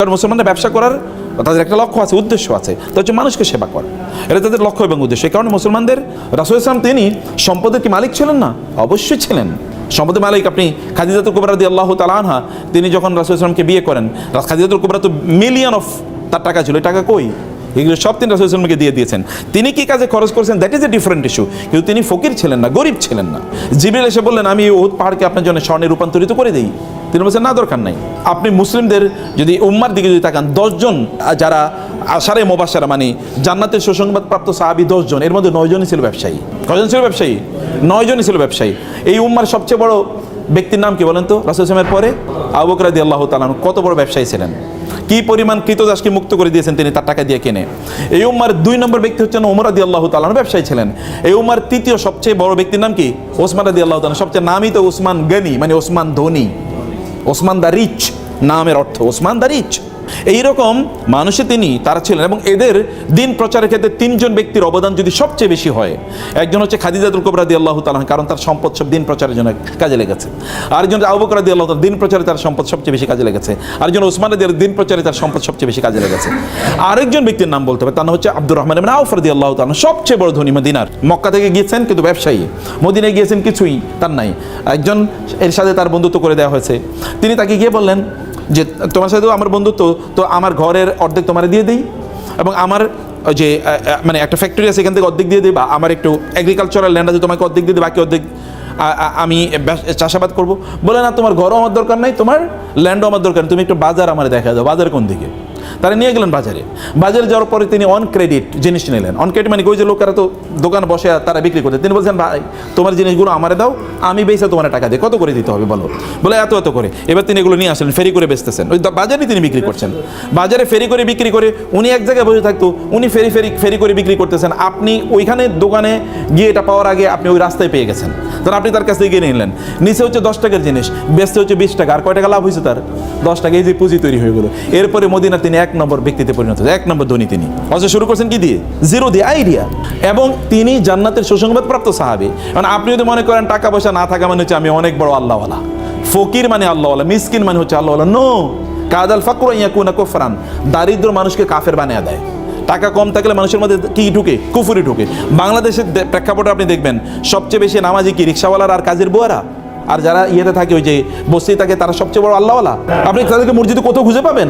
কারণ মুসলমানরা ব্যবসা করার তাদের একটা লক্ষ্য আছে, উদ্দেশ্য আছে, তা হচ্ছে মানুষকে সেবা করা। এটা তাদের লক্ষ্য এবং উদ্দেশ্য। এই কারণে মুসলমানদের রাসূল সাল্লাল্লাহু আলাইহি ওয়াসাল্লাম তিনি সম্পদের কি মালিক ছিলেন না? অবশ্যই ছিলেন সম্পদের মালিক। আপনি খাদিজাতুল কুবরা রাদিয়াল্লাহু তাআলা আনহা, তিনি যখন রাসূল সাল্লাল্লাহু আলাইহি ওয়াসাল্লামকে বিয়ে করেন, খাদিজাতুল কুবরা তো মিলিয়ন অফ তার টাকা ছিল, এই টাকা কই? এগুলো সব তিনি রাসূল সাল্লাল্লাহু আলাইহি ওয়াসাল্লামকে দিয়ে দিয়েছেন। তিনি কি কাজে খরচ করেছেন, that is a different issue. কিন্তু তিনি ফকির ছিলেন না, গরিব ছিলেন না। জিবরিল এসে বললেন, আমি উহুদ পাহাড়কে আপনার জন্য স্বর্ণে রূপান্তরিত করে দিই। তিনি বলছেন, না, দরকার নাই। আপনি মুসলিমদের যদি উম্মার দিকে যদি তাকান, 10 জন যারা আশারে মুবাশশারা মানে জান্নাতের সুসংবাদপ্রাপ্ত সাহাবী 10 জন, এর মধ্যে 9 জনই ছিল ব্যবসায়ী। কজন ছিল ব্যবসায়ী? 9 জনই ছিল ব্যবসায়ী। এই উম্মার সবচেয়ে বড় ব্যক্তির নাম কি বলেন তো? রাসূল সাল্লাল্লাহু আলাইহি ওয়াসাল্লামের পরে আবু বকর রাদিয়াল্লাহু তাআলা আনহু কত বড় ব্যবসায়ী ছিলেন, কি পরিমাণ কৃতদাসকে মুক্ত করে দিয়েছেন তিনি তার টাকা দিয়ে কিনে। এই উম্মার 2 নম্বর ব্যক্তি হচ্ছেন ওমর রাদিয়াল্লাহু তাআলা আনহু, ব্যবসায়ী ছিলেন। এই উম্মার 3য় সবচেয়ে বড় ব্যক্তির নাম কি? ওসমান রাদিয়াল্লাহু তাআলা। সবচেয়ে নামই তো ওসমান গনি, মানে ওসমান ধনী, ওসমান দা রিচ, নামের অর্থ ওসমান দা রিচ। এইরকম মানুষে তারা ছিলেন। এবং এদের দিন প্রচারের ক্ষেত্রে 3 জন ব্যক্তির অবদান যদি সবচেয়ে বেশি হয়, একজন হচ্ছে খাদিজাতুল কুবরা রাদিয়াল্লাহু তাআলা, কারণ তার সম্পদ সব দিন প্রচারের জন্য কাজে লেগেছে। আরেকজন আবু বকর রাদিয়াল্লাহু তাআলা, দিন প্রচারে তার সম্পদ সবচেয়ে বেশি কাজে লেগেছে। আরেকজন ওসমান রাদিয়াল্লাহু, দিন প্রচারে তার সম্পদ সবচেয়ে বেশি কাজে লেগেছে। আরেকজন ব্যক্তির নাম বলতে হবে, তার নাম হচ্ছে আব্দুর রহমান ইবনে আউফ রাদিয়াল্লাহু তাআলা, সবচেয়ে বড় ধনী মদিনার। মক্কা থেকে গিয়েছেন কিন্তু ব্যবসায়ী, মদিনায় গিয়েছেন কিছুই তার নাই। একজন এর সাথে তার বন্ধুত্ব করে দেওয়া হয়েছে। তিনি তাকে গিয়ে বললেন যে, তোমার সাথে আমার বন্ধুত্ব, তো আমার ঘরের অর্ধেক তোমার দিয়ে দিই, এবং আমার যে মানে একটা ফ্যাক্টরি আছে এখান থেকে অর্ধেক দিয়ে দিই, বা আমার একটু এগ্রিকালচারাল ল্যান্ড আছে তোমাকে অর্ধেক দিয়ে দিই, বাকি অর্ধেক আমি চাষাবাদ করবো। বলে, না, তোমার ঘরও আমার দরকার নাই, তোমার ল্যান্ডও আমার দরকার নেই, তুমি একটু বাজার আমার দেখা দাও। বাজার কোন দিকে? তারা নিয়ে গেলেন বাজারে। বাজারে যাওয়ার পরে তিনি অন ক্রেডিট জিনিস নিলেন। অন ক্রেডিট মানে ওই যে লোকেরা তো দোকান বসে তারা বিক্রি করতে, তিনি বলছেন, ভাই তোমার জিনিসগুলো আমারে দাও, আমি বেচে তোমার টাকা দিই। কত করে দিতে হবে বলো? বলে, এত এত করে। এবার তিনি এগুলো নিয়ে আসলেন, ফেরি করে বেচতেছেন, ওই বাজারে তিনি বিক্রি করছেন। বাজারে ফেরি করে বিক্রি করে উনি এক জায়গায় বসে থাকতো, উনি ফেরি করে বিক্রি করতেছেন। আপনি ওইখানে দোকানে গিয়ে এটা পাওয়ার আগে আপনি ওই রাস্তায় পেয়ে গেছেন, তখন আপনি তার কাছ থেকে গিয়ে নিলেন। নিচে হচ্ছে 10 টাকার জিনিস, বেচতে হচ্ছে 20 টাকা। আর কয় টাকা লাভ হয়েছে তার? 10 টাকা। এই যে পুঁজি তৈরি হয়ে গেল। এরপরে মদিনা তিনি 1 নম্বর ব্যক্তিতে পরিণত হয়েছে, 1 নম্বর ধনী তিনি। অথচ শুরু করছেন কি দিয়ে? জিরো দিয়ে, আইডিয়া। এবং তিনি জান্নাতের সুসংবাদপ্রাপ্ত সাহাবী। মানে আপনি যদি মনে করেন টাকা পয়সা না থাকা মানে হচ্ছে আমি অনেক বড় আল্লাহওয়ালা, ফকির মানে আল্লাহওয়ালা, মিসকিন মানে হচ্ছে আল্লাহওয়ালা, নো। কাদাল ফাকরু ইয়াকুনা কুফরান, দারিদ্র মানুষকে কাফের বানিয়ে দেয়। টাকা কম থাকলে মানুষের মধ্যে কি ঢুকে? কুফরি ঢুকে। বাংলাদেশের প্রেক্ষাপটে আপনি দেখবেন সবচেয়ে বেশি নামাজি কি রিক্সাওয়ালার আর কাজের বুয়ারা, আর যারা ইয়েতে থাকে ওই যে বস্তি থাকে তারা সবচেয়ে বড় আল্লাহওয়ালা। আপনি তাদেরকে মসজিদে কোথাও খুঁজে পাবেন?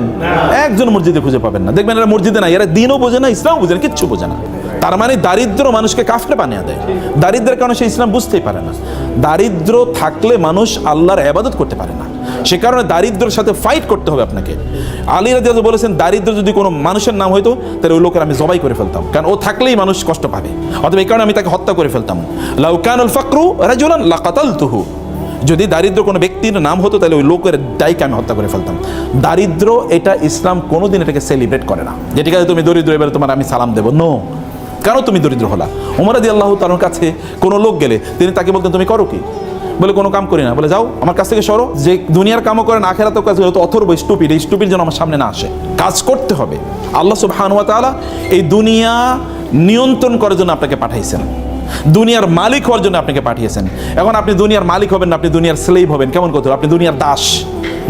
একজন মসজিদে খুঁজে পাবেন না। দেখবেন এরা মসজিদে না, এরা দিনও বোঝে না, ইসলামও বোঝে না, কিচ্ছু বোঝে না। তার মানে দারিদ্র মানুষকে কাফের বানিয়ে দেয়। দারিদ্রের কারণে সে ইসলাম বুঝতেই পারে না। দারিদ্র থাকলে মানুষ আল্লাহর ইবাদত করতে পারে না। সে কারণে দারিদ্রের সাথে ফাইট করতে হবে আপনাকে। আলী রাদিয়াল্লাহু বলেছেন, দারিদ্র যদি কোনো মানুষের নাম হইতো তাহলে ওই লোকের আমি জবাই করে ফেলতাম, কারণ ও থাকলেই মানুষ কষ্ট পাবে। অথবা এই কারণে আমি তাকে হত্যা করে ফেলতাম। লাউ কানাল ফাকরু রাজুলান লাকাতালতুহু, যদি দারিদ্র কোনো ব্যক্তির নাম হতো তাহলে ওই লোকের দায়কে আমি হত্যা করে ফেলতাম। দারিদ্র এটা ইসলাম কোনোদিন এটাকে সেলিব্রেট করে না, যে ঠিক আছে তুমি দরিদ্র, এবারে তোমার আমি সালাম দেবো। নো, কেন তুমি দরিদ্র হলা? ওমর রাদিয়াল্লাহু তাআলার কাছে কোনো লোক গেলে তিনি তাকে বলতেন, তুমি করো কি? বলে, কোনো কাম করি না। বলে, যাও আমার কাছ থেকে সরো, যে দুনিয়ার কামও করেন আখেরাতেও কাজ করে, তো অথর্ব স্টুপিড, এই স্টুপিড যেন আমার সামনে না আসে। কাজ করতে হবে। আল্লাহ সুবহানাহু ওয়া তাআলা এই দুনিয়া নিয়ন্ত্রণ করার জন্য আপনাকে পাঠাইছেন, দুনিয়ার মালিক হওয়ার জন্য আপনাকে পাঠিয়েছেন। এখন আপনি দুনিয়ার মালিক হবেন না, আপনি দুনিয়ার স্লেভ হবেন। কেমন কথা? আপনি দুনিয়ার দাস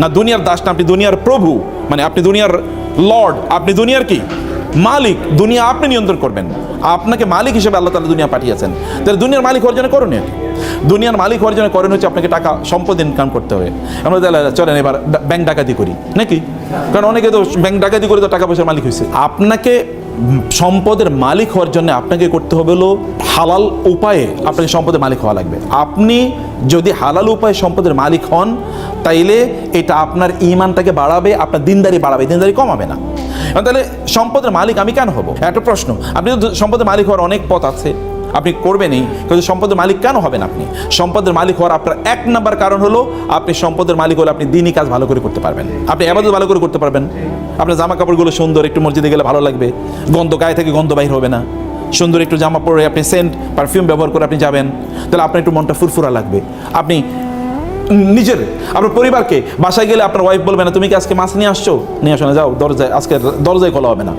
না, দুনিয়ার দাস না, আপনি দুনিয়ার প্রভু, মানে আপনি দুনিয়ার লর্ড, আপনি দুনিয়ার কি মালিক। দুনিয়া আপনি নিয়ন্ত্রণ করবেন, আপনাকে মালিক হিসেবে আল্লাহ তাআলা দুনিয়া পাঠিয়েছেন। তাহলে দুনিয়ার মালিক হওয়ার জন্য করণীয় কি? দুনিয়ার মালিক হওয়ার জন্য করণীয় হচ্ছে আপনাকে টাকা সম্পদ ইনকাম করতে হবে। আমরা চলেন এবার ব্যাংক ডাকাতি করি নাকি, কারণ অনেকে তো ব্যাংক ডাকাতি করে তো টাকা পয়সার মালিক হয়েছে। আপনাকে সম্পদের মালিক হওয়ার জন্য আপনাকে করতে হবে হলো হালাল উপায়ে আপনাকে সম্পদের মালিক হওয়া লাগবে। আপনি যদি হালাল উপায়ে সম্পদের মালিক হন তাইলে এটা আপনার ঈমানটাকে বাড়াবে, আপনার দিনদারি বাড়াবে, দিনদারি কমাবে না। তাহলে সম্পদের মালিক আমি কেন হব? একটা প্রশ্ন। আপনি তো সম্পদের মালিক হওয়ার অনেক পথ আছে, আপনি করবেনই, কিন্তু সম্পদের মালিক কেন হবেন? আপনি সম্পদের মালিক হওয়ার আপনার 1 নম্বর কারণ হলো আপনি সম্পদের মালিক হলে আপনি দিনই কাজ ভালো করে করতে পারবেন, আপনি ইবাদত ভালো করে করতে পারবেন। আপনার জামা কাপড়গুলো সুন্দর, একটু মসজিদে গেলে ভালো লাগবে, গন্ধ গায়ে থেকে গন্ধ বাইর হবে না। সুন্দর একটু জামা পরে আপনি সেন্ট পারফিউম ব্যবহার করে আপনি যাবেন, তাহলে আপনার একটু মনটা ফুরফুরা লাগবে। আপনি নিজের আপনার পরিবারকে বাসায় গেলে আপনার ওয়াইফ বলবে না, তুমি কি আজকে মাছ নিয়ে আসছো? নিয়ে আসো না, যাও দরজায়, আজকে দরজায় খোলা হবে না।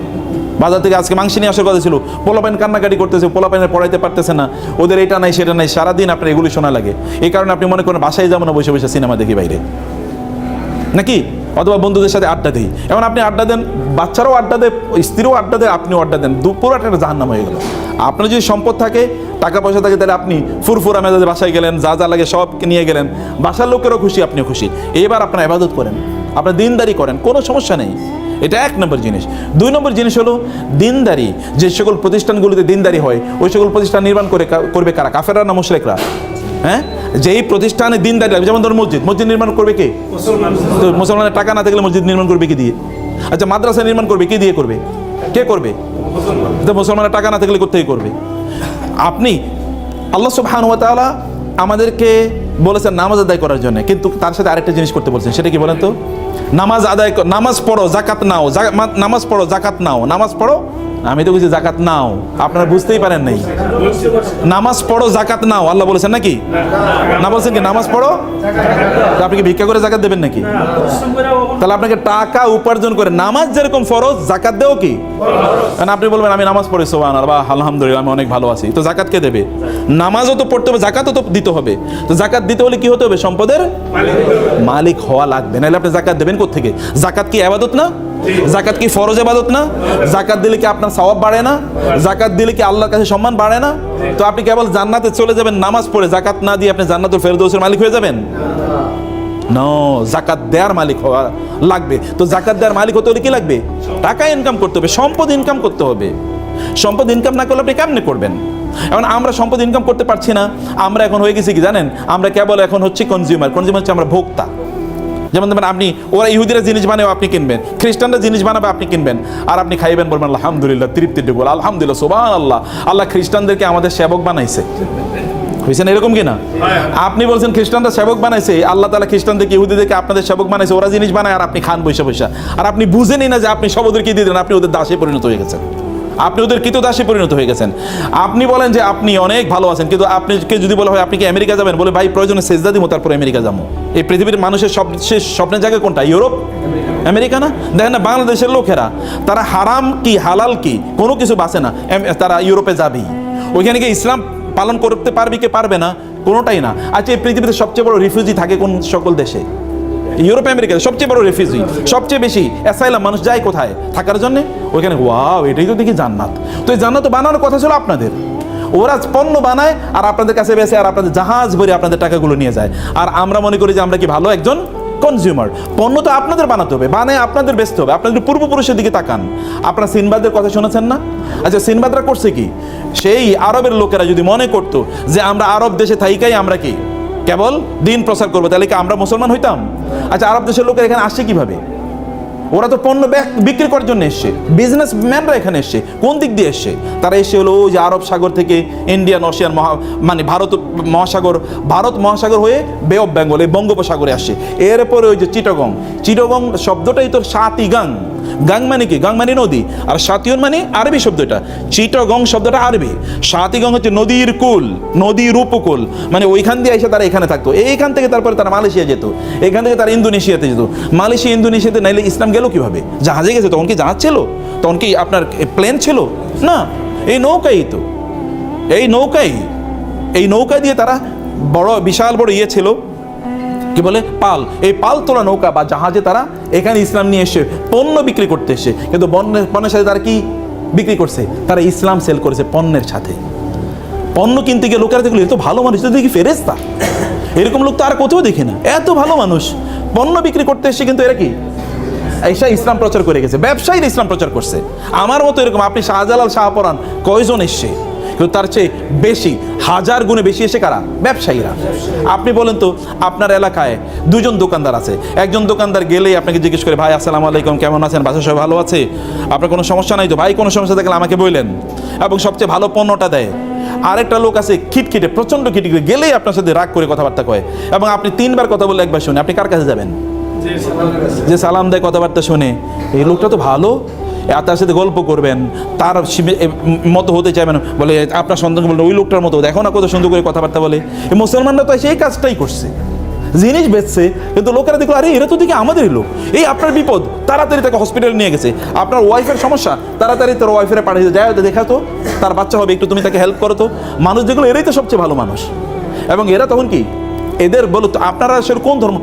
বাজার থেকে আজকে মাংস নিয়ে আসার কথা ছিল, পোলাপাইন কান্নাকাটি করতেছে, পোলাপাইনের পড়াইতে পারতেছে না, ওদের এটা নাই সেটা নাই, সারাদিন আপনার এগুলি শোনা লাগে। এই কারণে আপনি মনে করেন বাসায় যাবো না, বসে বসে সিনেমা দেখি বাইরে নাকি। অথবা বন্ধুদের সাথে আড্ডা দিই। এখন আপনি আড্ডা দেন, বাচ্চারাও আড্ডা দেয়, স্ত্রীও আড্ডা দেয়, আপনিও আড্ডা দেন, পুরো একটা জাহান্নাম হয়ে গেল। আপনার যদি সম্পদ থাকে, টাকা পয়সা থাকে, তাহলে আপনি ফুরফুরা মেজাজে বাসায় গেলেন, যা যা লাগে সব নিয়ে গেলেন, বাসার লোকেরও খুশি, আপনিও খুশি। এবার আপনার ইবাদত করেন, আপনার দিনদারি করেন, কোনো সমস্যা নেই। এটা 1 নম্বর জিনিস। 2 নম্বর জিনিস হলো দিনদারি। যে সকল প্রতিষ্ঠানগুলোতে দিনদারি হয়, ওই সকল প্রতিষ্ঠান নির্মাণ করবে কারা? কাফেররা না মুশরিকরা? হ্যাঁ, যেই প্রতিষ্ঠানে দিনদারি লাগবে, যেমন ধরুন মসজিদ নির্মাণ করবে কে? তো মুসলমানের টাকা না থাকলে মসজিদ নির্মাণ করবে কি দিয়ে? আচ্ছা, মাদ্রাসা নির্মাণ করবে কি দিয়ে করবে? কে করবে? তো মুসলমানের টাকা না থাকলে কোত্থেকে করবে? আপনি আল্লাহ সুবহানাহু ওয়া তাআলা আমাদেরকে বলেছেন নামাজ আদায় করার জন্য, কিন্তু তার সাথে আরেকটা জিনিস করতে বলছেন, সেটা কি বলেন তো? নামাজ পড়ো, জাকাত নাও, নামাজ পড়ো, জাকাত নাও, নামাজ পড়ো। আমি তো বলছি জাকাত নাও, আপনারা বুঝতেই পারেন নাই। নামাজ পড়ো, জাকাত নাও, আল্লাহ বলেছেন নাকি? না, বলছেন কি নামাজ পড়ো? আপনি কি ভিক্ষা করে জাকাত দেবেন নাকি? তাহলে আপনাকে টাকা উপার্জন করে নামাজ যেরকম ফরজ, জাকাত দেও কি? কারণ আপনি বলবেন আমি নামাজ পড়ি, সুবহানাল্লাহ, আলহামদুলিল্লাহ, আমি অনেক ভালো আছি। তো জাকাত কে দেবে? নামাজও তো পড়তে হবে, জাকাতও তো দিতে হবে। তো জাকাত দিতে হলে কি হতে হবে? সম্পদের মালিক হওয়া লাগবে, নাহলে আপনি জাকাত দেবেন কোত্থেকে? জাকাত কি ইবাদত না? জাকাত কি ফরজ ইবাদত না? জাকাত দিলে কি আপনার সওয়াব বাড়ে না? জাকাত দিলে কি আল্লাহর কাছে সম্মান বাড়ে না? তো আপনি কেবল জান্নাতে চলে যাবেন নামাজ পড়ে, জাকাত না দিয়ে আপনি জান্নাতুল ফেরদৌসের মালিক হয়ে যাবেন? নো, জাকাত দেওয়ার মালিক হওয়া লাগবে। তো জাকাত দেওয়ার মালিক হতে হলে কি লাগবে? টাকা ইনকাম করতে হবে, সম্পদ ইনকাম করতে হবে। সম্পদ ইনকাম না করলে আপনি কেমনে করবেন? এখন আমরা সম্পদ ইনকাম করতে পারছি না, আমরা এখন হয়ে গেছি কি জানেন? আমরা কেবল এখন হচ্ছে কনজিউমার হচ্ছে আমরা ভোক্তা। যেমন ধরেন আপনি, ওরা ইহুদিরা জিনিস বানাবে, আপনি কিনবেন, খ্রিস্টানরা জিনিস বানাবে, আপনি কিনবেন, আর আপনি খাইবেন, বলবেন আলহামদুলিল্লাহ, তৃপ্তির ঢুকল, আলহামদুলিল্লাহ, সুবহানাল্লাহ, আল্লাহ খ্রিস্টানদেরকে আমাদের সেবক বানাইছে। হয়েছেন এরকম কিনা? আপনি বলছেন খ্রিস্টানরা সেবক বানাইছে, আল্লাহ তাআলা খ্রিস্টানদেরকে ইহুদিদেরকে আপনাদের সেবক বানাইছে, ওরা জিনিস বানায় আর আপনি খান বৈশা বৈশা, আর আপনি বুঝেনই না যে আপনি সব ওদেরকে দিয়ে দিলেন, আপনি ওদের দাসে পরিণত হয়ে গেছেন, আপনি ওদের কৃতদাসে পরিণত হয়ে গেছেন। আপনি বলেন যে আপনি অনেক ভালো আছেন, কিন্তু আপনাকে যদি বলা হয় আপনি কি আমেরিকা যাবেন, বলে ভাই প্রয়োজনে সেজদা দিব তারপর আমেরিকা যাবো। এই পৃথিবীর মানুষের সবশেষ স্বপ্নের জায়গা কোনটা? ইউরোপ, আমেরিকা না? দেখেন না, বাংলাদেশের লোকেরা তারা হারাম কি হালাল কি কোনো কিছু বাঁচে না, তারা ইউরোপে যাবেই। ওইখানে গিয়ে ইসলাম পালন করতে পারবে কি পারবে না, কোনোটাই না। আচ্ছা, এই পৃথিবীতে সবচেয়ে বড় রিফিউজি থাকে কোন সকল দেশে? ইউরোপ আমেরিকাতে সবচেয়ে বড় রেফিউজি, সবচেয়ে বেশি অ্যাসাইলাম মানুষ যায় কোথায় থাকার জন্য? ওইখানে। ওয়াও, এটাই তো দেখি জান্নাত। তো এই জান্নাত বানানোর কথা ছিল আপনাদের। ওরা পণ্য বানায় আর আপনাদের কাছে বেচে, আর আপনাদের জাহাজ ভরে আপনাদের টাকাগুলো নিয়ে যায়। আর আমরা মনে করি যে আমরা কি ভালো একজন কনজিউমার। পণ্য তো আপনাদের বানাতে হবে, বানায় আপনাদের বেচতে হবে। আপনাদের পূর্বপুরুষের দিকে তাকান, আপনারা সিনবাদের কথা শুনেছেন না? আচ্ছা, সিনবাদরা করছে কি? সেই আরবের লোকেরা যদি মনে করতো যে আমরা আরব দেশে থাইকাই আমরা কি কেবল দিন প্রচার করবো, তাহলে কি আমরা মুসলমান হইতাম? আচ্ছা, আরব দেশের লোকেরা এখানে আসছে কিভাবে? ওরা তো পণ্য বিক্রি করার জন্য এসছে, বিজনেসম্যানরা এখানে এসছে। কোন দিক দিয়ে এসছে? তারা এসে হলো ওই যে আরব সাগর থেকে ইন্ডিয়ান ওশিয়ান মানে ভারত মহাসাগর হয়ে বে অফ বেঙ্গল, এই বঙ্গোপসাগরে আসছে। এরপরে ওই যে চিটগং শব্দটাই তো সাতিগাং। গাং মানে কি? গাং মানে নদী, আর সাতিয়ন মানে আরবি শব্দ। এটা চিটগং শব্দটা আরবি, সাতিগং হচ্ছে নদীর কুল, নদীর উপকূল, মানে ওইখান দিয়ে এসে তারা এখানে থাকতো। এইখান থেকে তারপরে তারা মালয়েশিয়া যেত, এখান থেকে তারা ইন্দোনেশিয়াতে যেত। মালয়েশিয়া ইন্দোনেশিয়াতে নাইলে ইসলাম গেল কিভাবে? জাহাজে গেছে। তখন কি জাহাজ ছিল? তখন কি আপনার প্লেন ছিল? না, এই নৌকা দিয়ে তারা বিশাল বড় ছিল কি বলে পাল, এই পাল তোলা নৌকা বা জাহাজে তারা এখানে ইসলাম নিয়ে এসে পণ্য বিক্রি করতে এসে। কিন্তু পণ্যের সাথে তারা কি বিক্রি করছে? তারা ইসলাম সেল করেছে পণ্যের সাথে। পণ্য কিনতে গিয়ে লোকেরা দেখলো এত ভালো মানুষ, দেখি ফেরেশতা, এরকম লোক তো আর কোথাও দেখি না। এত ভালো মানুষ পণ্য বিক্রি করতে এসে, কিন্তু এরা কি এসে ইসলাম প্রচার করে গেছে। ব্যবসায়ীরা ইসলাম প্রচার করছে। আমার মতো এরকম আপনি শাহজালাল শাহপরান কয়জন এসছে? কিন্তু তার চেয়ে বেশি, হাজার গুণে বেশি এসে কারা? ব্যবসায়ীরা। আপনি বলেন তো, আপনার এলাকায় দুজন দোকানদার আছে। একজন দোকানদার গেলেই আপনাকে জিজ্ঞেস করে, ভাই আসসালামু আলাইকুম, কেমন আছেন, বাসা সবাই ভালো আছে, আপনার কোনো সমস্যা নাই তো? ভাই কোনো সমস্যা থাকলে আমাকে বললেন, এবং সবচেয়ে ভালো পণ্যটা দেয়। আরেকটা লোক আছে খিটখিটে, প্রচণ্ড খিটখিটে, গেলেই আপনার সাথে রাগ করে কথাবার্তা কয়, এবং আপনি 3 বার কথা বলে একবার শুনে, আপনি কার কাছে যাবেন? যে সালাম দেয়, কথাবার্তা শুনে, এই লোকটা তো ভালো, তার সাথে গল্প করবেন, তার মতো হতে চাইবেন, বলে আপনার সন্তানকে বললেন ওই লোকটার মতো, দেখো না কত সুন্দর করে কথাবার্তা বলে। এই মুসলমানরা তো সেই কাজটাই করছে, জিনিস বেচছে, কিন্তু লোকেরা দেখলো আরে এরা তো দেখি আমাদেরই লোক। এই আপনার বিপদ, তাড়াতাড়ি তাকে হসপিটালে নিয়ে গেছে। আপনার ওয়াইফের সমস্যা, তাড়াতাড়ি তোর ওয়াইফের পাঠিয়ে যায়, দেখা তো তার বাচ্চা হবে, একটু তুমি তাকে হেল্প করো তো। মানুষ যেগুলো, এরাই তো সবচেয়ে ভালো মানুষ। এবং এরা তখন কি এদের বলো তো আপনারা আসলে কোন ধর্ম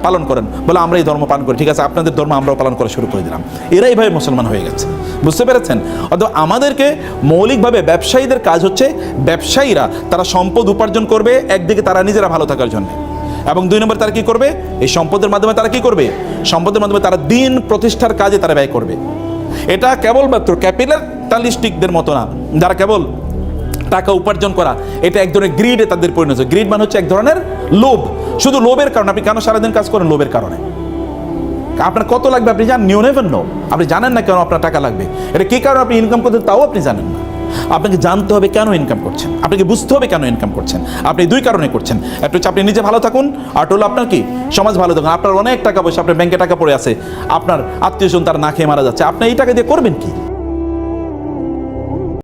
পালন করেন, বলে আমরা এই ধর্ম পালন করি, ঠিক আছে আপনাদের ধর্ম আমরাও পালন করা শুরু করে দিলাম। এরা এইভাবে মুসলমান হয়ে গেছে, বুঝতে পেরেছেন? অথবা আমাদেরকে মৌলিকভাবে ব্যবসায়ীদের কাজ হচ্ছে, ব্যবসায়ীরা তারা সম্পদ উপার্জন করবে একদিকে তারা নিজেরা ভালো থাকার জন্য, এবং দুই নম্বর তারা কি করবে, এই সম্পদের মাধ্যমে তারা কি করবে, সম্পদের মাধ্যমে তারা দিন প্রতিষ্ঠার কাজে তারা ব্যয় করবে। এটা কেবলমাত্র ক্যাপিটালিস্টিকদের মতো না, যারা কেবল টাকা উপার্জন করা, এটা এক ধরনের গ্রিডে তাদের পরিণত হচ্ছে। গ্রিড মানে হচ্ছে এক ধরনের লোভ, শুধু লোভের কারণে। আপনি কেন সারাদিন কাজ করেন? লোভের কারণে। আপনার কত লাগবে আপনি জানেন? You never know. আপনি জানেন না কেন আপনার টাকা লাগবে, এটা কী কারণে আপনি ইনকাম করছেন তাও আপনি জানেন না। আপনাকে জানতে হবে কেন ইনকাম করছেন, আপনাকে বুঝতে হবে কেন ইনকাম করছেন। আপনি দুই কারণে করছেন, একটা হচ্ছে আপনি নিজে ভালো থাকুন, আর হলো আপনার কি সমাজ ভালো থাকুন। আপনার অনেক টাকা পয়সা, আপনার ব্যাংকে টাকা পড়ে আছে, আপনার আত্মীয়স্বজন তারা না খেয়ে মারা যাচ্ছে, আপনি এই টাকা দিয়ে করবেন কি?